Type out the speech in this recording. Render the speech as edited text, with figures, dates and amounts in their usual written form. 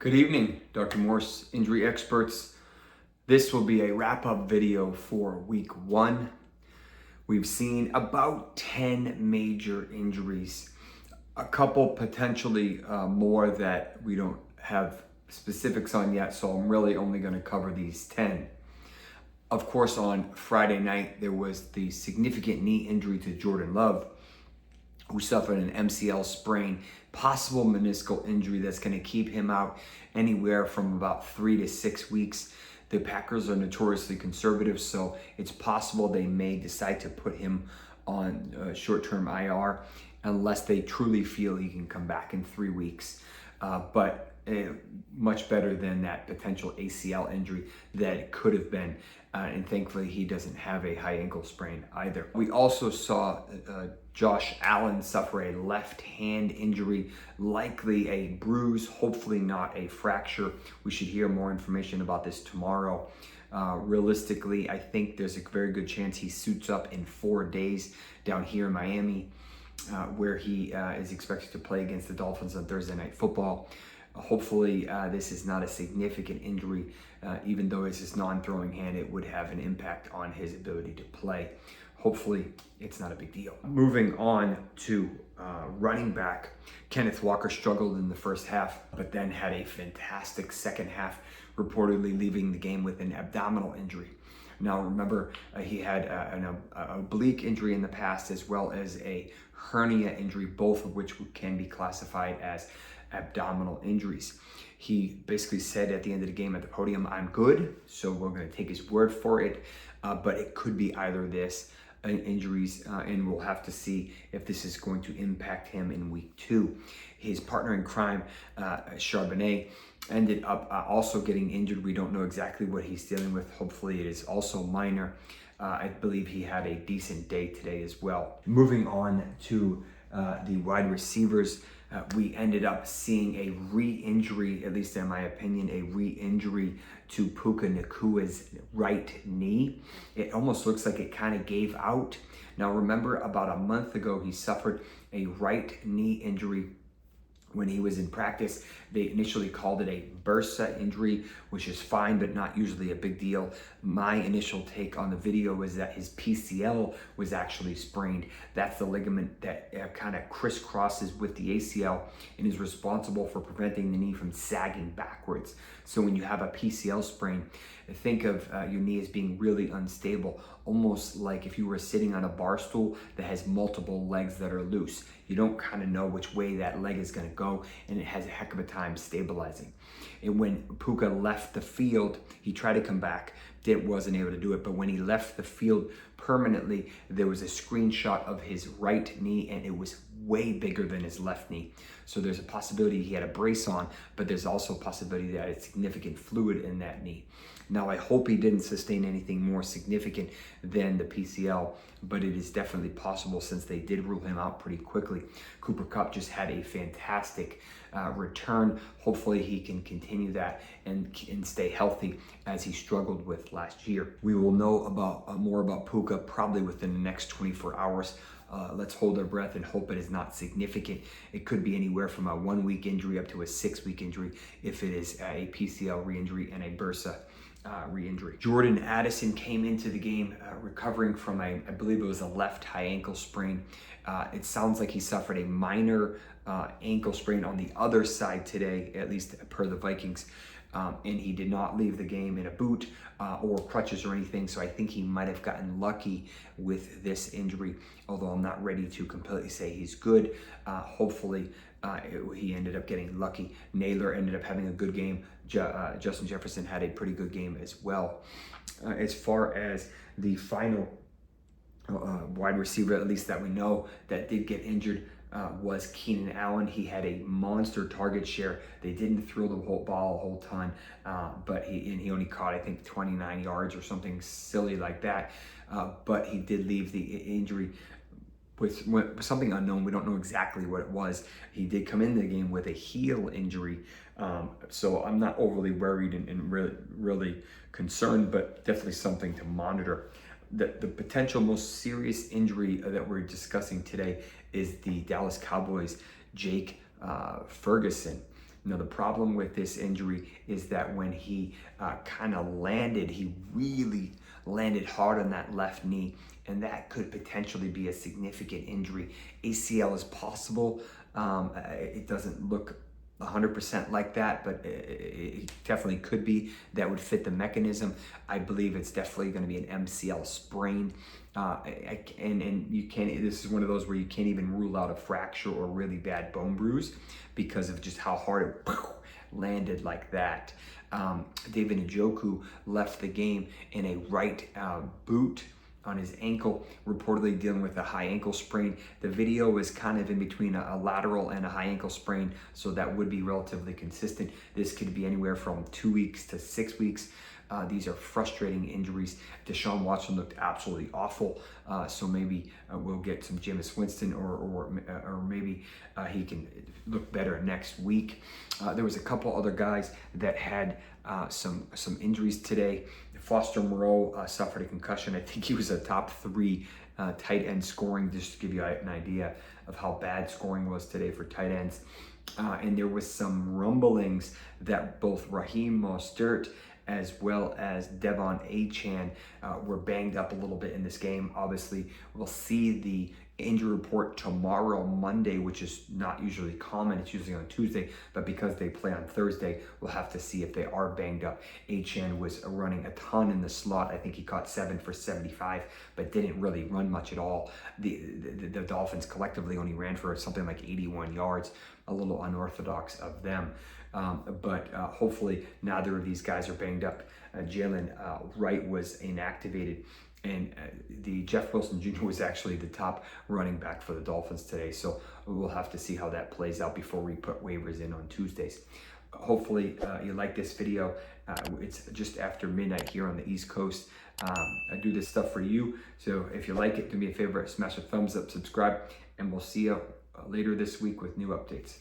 Good evening, Dr. Morse, Injury Experts. This will be a wrap-up video for week 1. We've seen about 10 major injuries, a couple potentially more that we don't have specifics on yet, so I'm really only going to cover these 10. Of course, on Friday night, there was the significant knee injury to Jordan Love, who suffered an MCL sprain, possible meniscal injury that's going to keep him out anywhere from about 3 to 6 weeks. The Packers are notoriously conservative, so it's possible they may decide to put him on short-term IR unless they truly feel he can come back in 3 weeks. But much better than that potential ACL injury that it could have been. And thankfully, he doesn't have a high ankle sprain either. We also saw Josh Allen suffer a left hand injury, likely a bruise, hopefully not a fracture. We should hear more information about this tomorrow. Realistically, I think there's a very good chance he suits up in 4 days down here in Miami, where he is expected to play against the Dolphins on Thursday Night Football. Hopefully, this is not a significant injury. Even though it's his non-throwing hand, it would have an impact on his ability to play. Hopefully, it's not a big deal. Moving on to running back, Kenneth Walker struggled in the first half, but then had a fantastic second half, reportedly leaving the game with an abdominal injury. Now, remember, he had an oblique injury in the past, as well as a hernia injury, both of which can be classified as abdominal injuries. He basically said at the end of the game at the podium, "I'm good," so we're going to take his word for it, but it could be either this injuries, and we'll have to see if this is going to impact him in week 2. His partner in crime, Charbonnet, ended up also getting injured. We don't know exactly what he's dealing with. Hopefully it is also minor. I believe he had a decent day today as well. Moving on to the wide receivers, we ended up seeing a re-injury, at least in my opinion, a re-injury to Puka Nacua's right knee. It almost looks like it kind of gave out. Now remember, about a month ago, he suffered a right knee injury when he was in practice. They initially called it a bursa injury, which is fine, but not usually a big deal. My initial take on the video was that his PCL was actually sprained. That's the ligament that kind of crisscrosses with the ACL and is responsible for preventing the knee from sagging backwards. So when you have a PCL sprain, think of your knee as being really unstable, almost like if you were sitting on a bar stool that has multiple legs that are loose. You don't kind of know which way that leg is going to go, and it has a heck of a time stabilizing. And when Puka left the field, he tried to come back, wasn't able to do it, but when he left the field permanently, there was a screenshot of his right knee, and it was way bigger than his left knee. So there's a possibility he had a brace on, but there's also a possibility that it's significant fluid in that knee. Now, I hope he didn't sustain anything more significant than the PCL, but it is definitely possible since they did rule him out pretty quickly. Cooper Kupp just had a fantastic return. Hopefully he can continue that and stay healthy as he struggled with last year. We will know about more about Puka probably within the next 24 hours. Let's hold our breath and hope it is not significant. It could be anywhere from a 1-week injury up to a 6-week injury if it is a PCL re-injury and a bursa re-injury. Jordan Addison came into the game recovering from I believe it was a left high ankle sprain. It sounds like he suffered a minor ankle sprain on the other side today, at least per the Vikings. And he did not leave the game in a boot or crutches or anything, so I think he might have gotten lucky with this injury, although I'm not ready to completely say he's good. Hopefully he ended up getting lucky. Naylor ended up having a good game. Justin Jefferson had a pretty good game as well. As far as the final wide receiver, at least that we know, that did get injured, was Keenan Allen. He had a monster target share. They didn't throw the whole ball a whole ton, but he only caught, I think, 29 yards or something silly like that. But he did leave the injury with something unknown. We don't know exactly what it was. He did come into the game with a heel injury, so I'm not overly worried and really concerned, but definitely something to monitor. The potential most serious injury that we're discussing today is the Dallas Cowboys' Ferguson. Now, the problem with this injury is that when he kind of landed, he really landed hard on that left knee, and that could potentially be a significant injury. ACL is possible. It doesn't look 100% like that, but it definitely could be. That would fit the mechanism. I believe it's definitely going to be an MCL sprain. And you can't, this is one of those where you can't even rule out a fracture or really bad bone bruise because of just how hard it landed like that. David Njoku left the game in a right boot on his ankle, reportedly dealing with a high ankle sprain. The video is kind of in between a lateral and a high ankle sprain, so that would be relatively consistent. This could be anywhere from 2 weeks to 6 weeks. These are frustrating injuries. Deshaun Watson looked absolutely awful, so maybe we'll get some Jameis Winston, or maybe he can look better next week. There was a couple other guys that had some injuries today. Foster Moreau suffered a concussion. I think he was a top 3 tight end scoring, just to give you an idea of how bad scoring was today for tight ends. And there was some rumblings that both Raheem Mostert as well as Devon Achane were banged up a little bit in this game. Obviously, we'll see the injury report tomorrow, Monday, which is not usually common. It's usually on Tuesday, but because they play on Thursday, we'll have to see if they are banged up. Achane was running a ton in the slot. I think he caught 7 for 75, but didn't really run much at all. The Dolphins collectively only ran for something like 81 yards, a little unorthodox of them. But hopefully neither of these guys are banged up. Jalen Wright was inactivated, and the Jeff Wilson Jr. was actually the top running back for the Dolphins today. So we'll have to see how that plays out before we put waivers in on Tuesdays. Hopefully you like this video. It's just after midnight here on the East Coast. I do this stuff for you. So if you like it, do me a favor, smash a thumbs up, subscribe, and we'll see you later this week with new updates.